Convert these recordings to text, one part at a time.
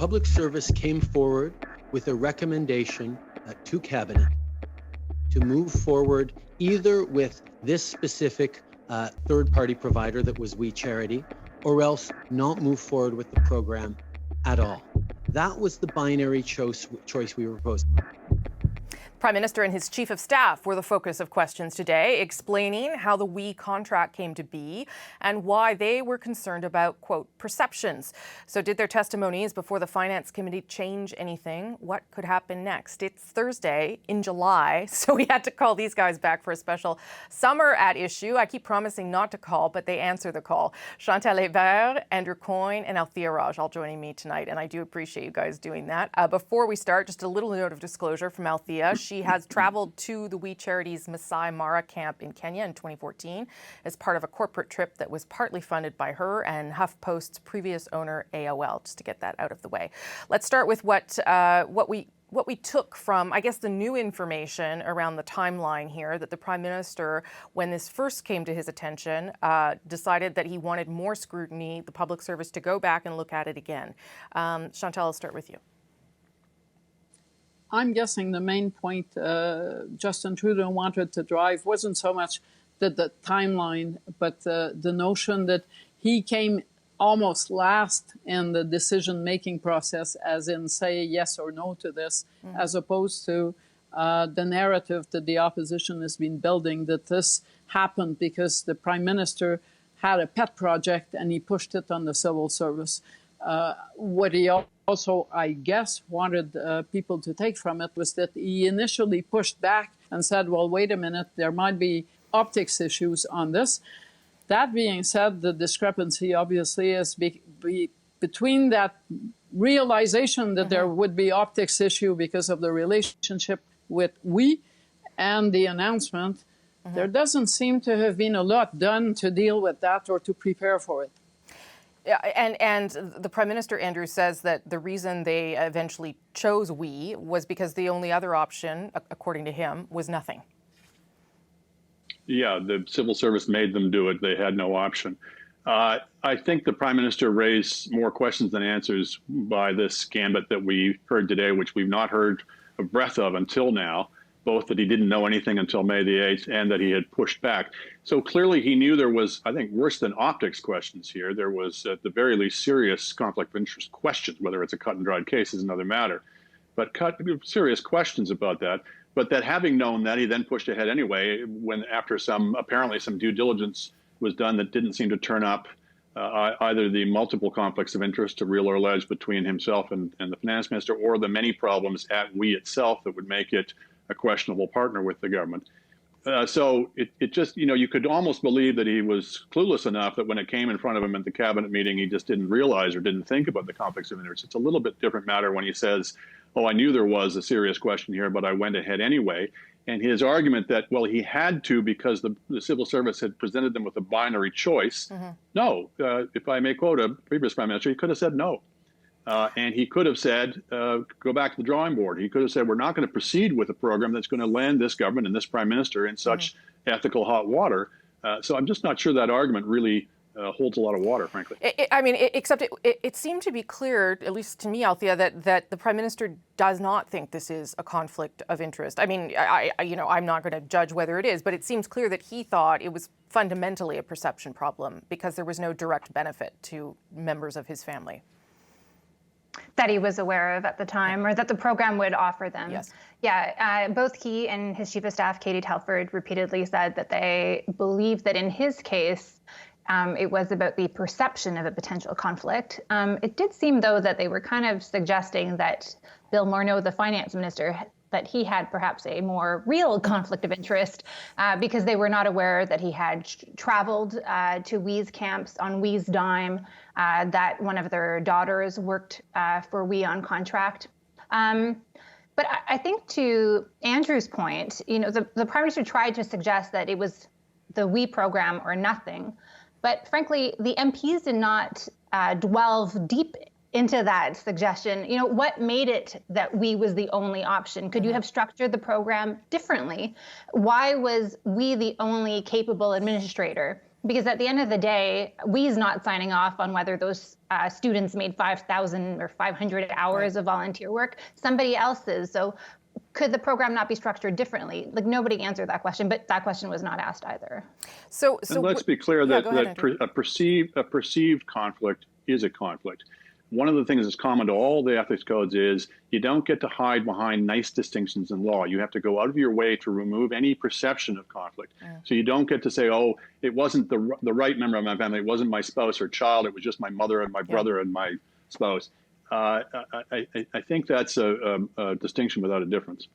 Public Service came forward with a recommendation to Cabinet to move forward either with this specific third-party provider that was We Charity, or else not move forward with the program at all. That was the binary choice we were proposing. Prime Minister and his Chief of Staff were the focus of questions today, explaining how the We contract came to be and why they were concerned about, quote, perceptions. So did their testimonies before the Finance Committee change anything? What could happen next? It's Thursday in July, so we had to call these guys back for a special Summer at Issue. I keep promising not to call, but they answer the call. Chantal Hébert, Andrew Coyne, and Althea Raj all joining me tonight, and I do appreciate you guys doing that. Before we start, just a little note of disclosure from Althea. She has traveled to the We Charity's Masai Mara camp in Kenya in 2014 as part of a corporate trip that was partly funded by her and HuffPost's previous owner, AOL, just to get that out of the way. Let's start with what we took from, I guess, the new information around the timeline here, that the Prime Minister, when this first came to his attention, decided that he wanted more scrutiny, the Public Service to go back and look at it again. Chantal, I'll start with you. I'm guessing the main point Justin Trudeau wanted to drive wasn't so much the timeline, but the notion that he came almost last in the decision-making process, as in say yes or no to this, as opposed to the narrative that the opposition has been building, that this happened because the Prime Minister had a pet project and he pushed it on the civil service. What he also, I guess, wanted people to take from it was that he initially pushed back and said, well, wait a minute, there might be optics issues on this. That being said, the discrepancy obviously is between that realization that there would be optics issue because of the relationship with We and the announcement. There doesn't seem to have been a lot done to deal with that or to prepare for it. Yeah, and the Prime Minister, Andrew, says that the reason they eventually chose We was because the only other option, according to him, was nothing. Yeah, the civil service made them do it. They had no option. I think the Prime Minister raised more questions than answers by this gambit that we heard today, which we've not heard a breath of until now, both that he didn't know anything until May the 8th and that he had pushed back. So clearly he knew there was, I think, worse than optics questions here. There was, at the very least, serious conflict of interest questions. Whether it's a cut and dried case is another matter. But serious questions about that. But that having known that, he then pushed ahead anyway, when after apparently some due diligence was done that didn't seem to turn up either the multiple conflicts of interest, real or alleged, between himself and the finance minister, or the many problems at We itself that would make it a questionable partner with the government. So it just, you could almost believe that he was clueless enough that when it came in front of him at the cabinet meeting, he just didn't realize or didn't think about the conflicts of interest. It's a little bit different matter when he says, oh, I knew there was a serious question here, but I went ahead anyway. And his argument that, well, he had to because the civil service had presented them with a binary choice. No, if I may quote a previous Prime Minister, he could have said no. And he could have said, go back to the drawing board. He could have said, we're not going to proceed with a program that's going to land this government and this Prime Minister in such ethical hot water. So I'm just not sure that argument really holds a lot of water, frankly. Except it seemed to be clear, at least to me, Althea, that the Prime Minister does not think this is a conflict of interest. I mean, I'm not going to judge whether it is, but it seems clear that he thought it was fundamentally a perception problem because there was no direct benefit to members of his family. That he was aware of at the time, or that the program would offer them. Yes. Yeah, both he and his Chief of Staff, Katie Telford, repeatedly said that they believed that in his case, it was about the perception of a potential conflict. It did seem, though, that they were kind of suggesting that Bill Morneau, the finance minister, that he had perhaps a more real conflict of interest because they were not aware that he had traveled to We's camps on We's dime, that one of their daughters worked for We on contract. But I think to Andrew's point, the Prime Minister tried to suggest that it was the We program or nothing. But frankly, the MPs did not delve deep into that suggestion. What made it that We was the only option? Could you have structured the program differently? Why was We the only capable administrator? Because at the end of the day, we's not signing off on whether those students made 5,000 or 500 hours of volunteer work. Somebody else is. So could the program not be structured differently? Like, nobody answered that question, but that question was not asked either. So let's be clear that a perceived conflict is a conflict. One of the things that's common to all the ethics codes is you don't get to hide behind nice distinctions in law. You have to go out of your way to remove any perception of conflict. So you don't get to say, oh, it wasn't the right member of my family. It wasn't my spouse or child. It was just my mother and my brother and my spouse. I think that's a distinction without a difference.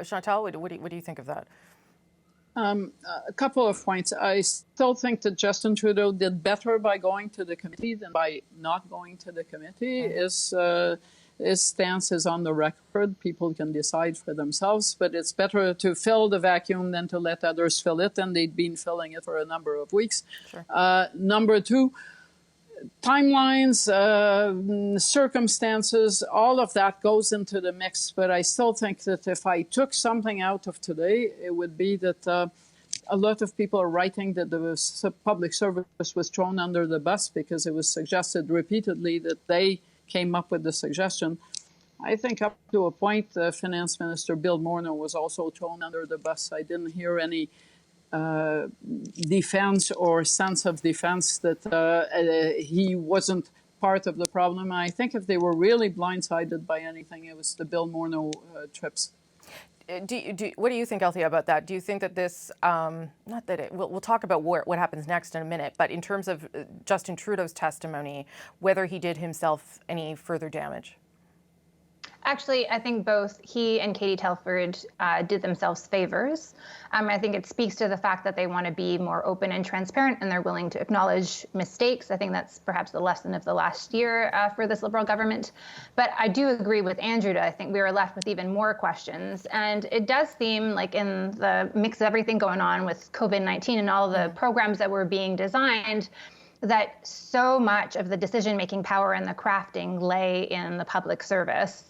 Chantal, what do you think of that? A couple of points. I still think that Justin Trudeau did better by going to the committee than by not going to the committee. His stance is on the record. People can decide for themselves, but it's better to fill the vacuum than to let others fill it, and they've been filling it for a number of weeks. Sure. Number two, timelines, circumstances, all of that goes into the mix. But I still think that if I took something out of today, it would be that a lot of people are writing that the public service was thrown under the bus because it was suggested repeatedly that they came up with the suggestion. I think up to a point, Finance Minister Bill Morneau was also thrown under the bus. I didn't hear any defense or sense of defense that he wasn't part of the problem. I think if they were really blindsided by anything, it was the Bill Morneau trips. What do you think, Althea, about that? Do you think that this, not that it, we'll talk about what happens next in a minute, but in terms of Justin Trudeau's testimony, whether he did himself any further damage? Actually, I think both he and Katie Telford did themselves favors. I think it speaks to the fact that they want to be more open and transparent, and they're willing to acknowledge mistakes. I think that's perhaps the lesson of the last year for this Liberal government. But I do agree with Andrew. I think we were left with even more questions. And it does seem like in the mix of everything going on with COVID-19 and all the programs that were being designed, that so much of the decision-making power and the crafting lay in the public service.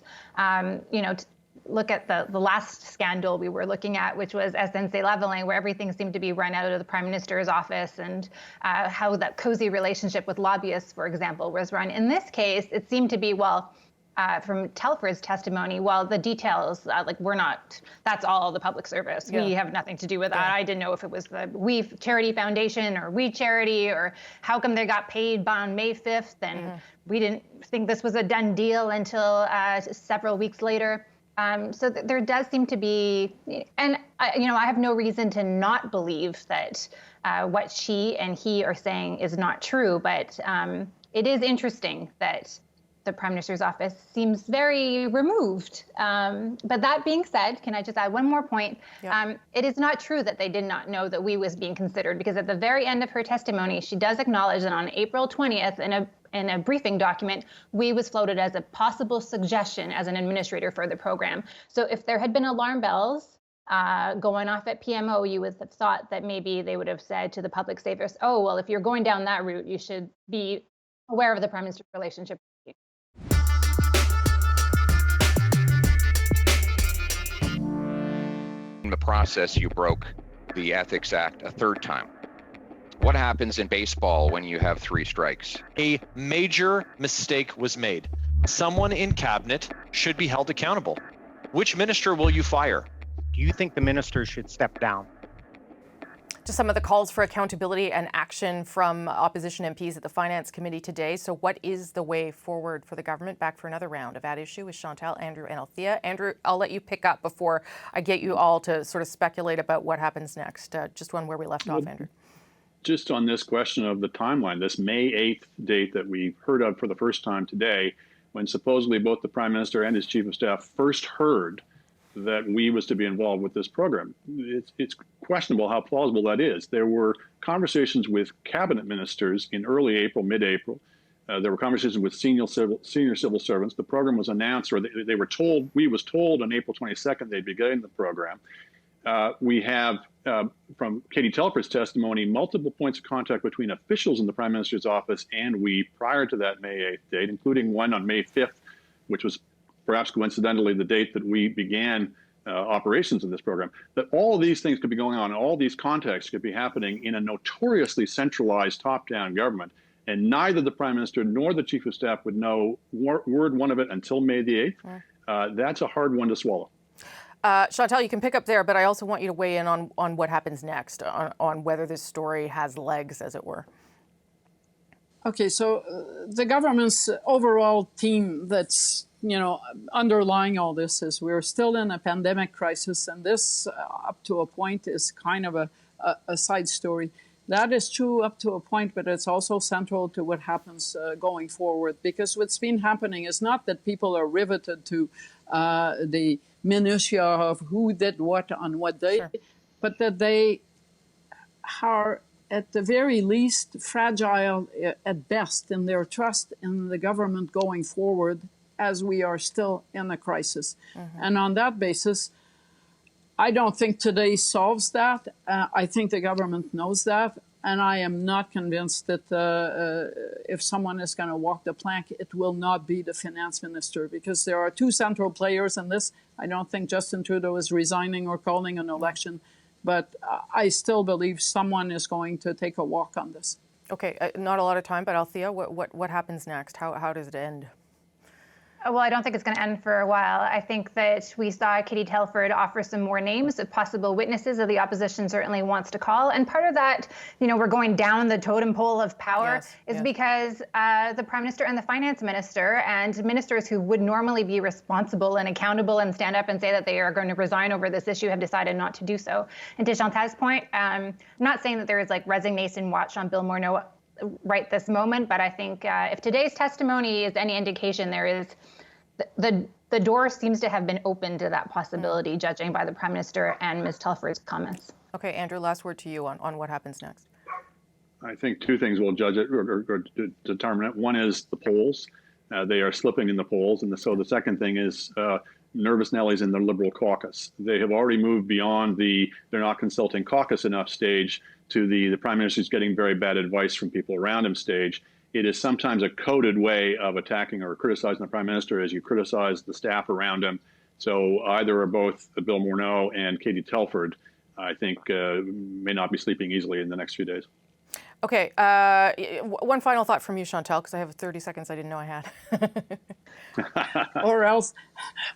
Look at the last scandal we were looking at, which was SNC-Lavalin, where everything seemed to be run out of the Prime Minister's office, and how that cozy relationship with lobbyists, for example, was run. In this case, it seemed to be, from Telford's testimony, the details, we're not, that's all the public service. Yeah. We have nothing to do with that. I didn't know if it was the We Charity Foundation or We Charity, or how come they got paid on May 5th and we didn't think this was a done deal until several weeks later. So there does seem to be, and I have no reason to not believe that what she and he are saying is not true, but it is interesting that the Prime Minister's office seems very removed. But that being said, can I just add one more point? Yeah. It is not true that they did not know that We was being considered, because at the very end of her testimony, she does acknowledge that on April 20th, in a briefing document, We was floated as a possible suggestion as an administrator for the program. So if there had been alarm bells going off at PMO, you would have thought that maybe they would have said to the public service, oh, well, if you're going down that route, you should be aware of the Prime Minister's relationship. In the process, you broke the Ethics Act a third time. What happens in baseball when you have 3 strikes? A major mistake was made. Someone in cabinet should be held accountable. Which minister will you fire? Do you think the minister should step down? Just some of the calls for accountability and action from opposition MPs at the Finance Committee today. So what is the way forward for the government? Back for another round of At Issue with Chantal, Andrew and Althea. Andrew, I'll let you pick up before I get you all to sort of speculate about what happens next. Just one where we left off, Andrew. Just on this question of the timeline, this May 8th date that we heard of for the first time today, when supposedly both the Prime Minister and his Chief of Staff first heard that We was to be involved with this program. It's questionable how plausible that is. There were conversations with cabinet ministers in early April, mid-April. There were conversations with senior civil servants. The program was announced, or they were told, We was told on April 22nd they'd be getting the program. We have, from Katie Telford's testimony, multiple points of contact between officials in the Prime Minister's office and We prior to that May 8th date, including one on May 5th, which was perhaps coincidentally the date that We began operations of this program, that all of these things could be going on, all these contexts could be happening in a notoriously centralized top-down government, and neither the Prime Minister nor the Chief of Staff would know word one of it until May the 8th. That's a hard one to swallow. Chantal, you can pick up there, but I also want you to weigh in on what happens next, on whether this story has legs, as it were. Okay, so the government's overall theme that's, underlying all this is we're still in a pandemic crisis, and this, up to a point, is kind of a side story. That is true up to a point, but it's also central to what happens going forward, because what's been happening is not that people are riveted to the minutiae of who did what on what day, sure, but that they are at the very least fragile at best in their trust in the government going forward, as we are still in a crisis. And on that basis, I don't think today solves that. I think the government knows that. And I am not convinced that if someone is going to walk the plank, it will not be the finance minister, because there are two central players in this. I don't think Justin Trudeau is resigning or calling an election, but I still believe someone is going to take a walk on this. Okay, not a lot of time, but Althea, what happens next? How does it end? Well, I don't think it's going to end for a while. I think that we saw Katie Telford offer some more names of possible witnesses that the opposition certainly wants to call. And part of that, we're going down the totem pole of power is because the Prime Minister and the Finance Minister and ministers who would normally be responsible and accountable and stand up and say that they are going to resign over this issue have decided not to do so. And to Chantal's point, I'm not saying that there is resignation watch on Bill Morneau right this moment, but I think if today's testimony is any indication, there is the door seems to have been opened to that possibility, judging by the Prime Minister and Ms. Telford's comments. Okay, Andrew, last word to you on what happens next. I think two things will judge it or determine it. One is the polls. They are slipping in the polls. And so the second thing is nervous Nellies in the Liberal caucus. They have already moved beyond they're not consulting caucus enough stage to the Prime Minister's getting very bad advice from people around him stage. It is sometimes a coded way of attacking or criticizing the Prime Minister as you criticize the staff around him. So either or both Bill Morneau and Katie Telford, I think, may not be sleeping easily in the next few days. Okay, one final thought from you, Chantal, because I have 30 seconds I didn't know I had. or else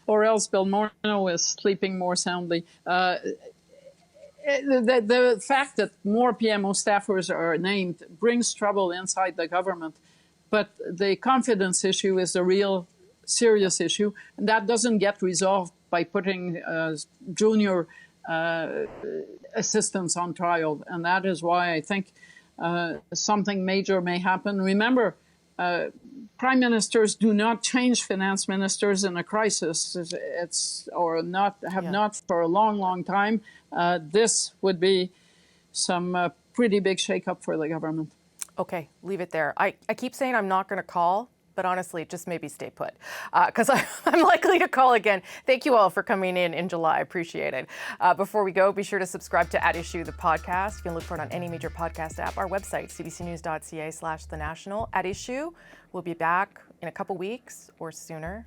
Bill Morneau is sleeping more soundly. The fact that more PMO staffers are named brings trouble inside the government, but the confidence issue is a real serious issue, and that doesn't get resolved by putting junior assistants on trial, and that is why I think something major may happen. Remember, prime ministers do not change finance ministers in a crisis. Not for a long, long time. This would be some pretty big shakeup for the government. Okay, leave it there. I keep saying I'm not going to call, but honestly, just maybe stay put, because I'm likely to call again. Thank you all for coming in July. I appreciate it. Before we go, be sure to subscribe to At Issue, the podcast. You can look for it on any major podcast app. Our website, cbcnews.ca/thenational. At Issue, we'll be back in a couple weeks or sooner.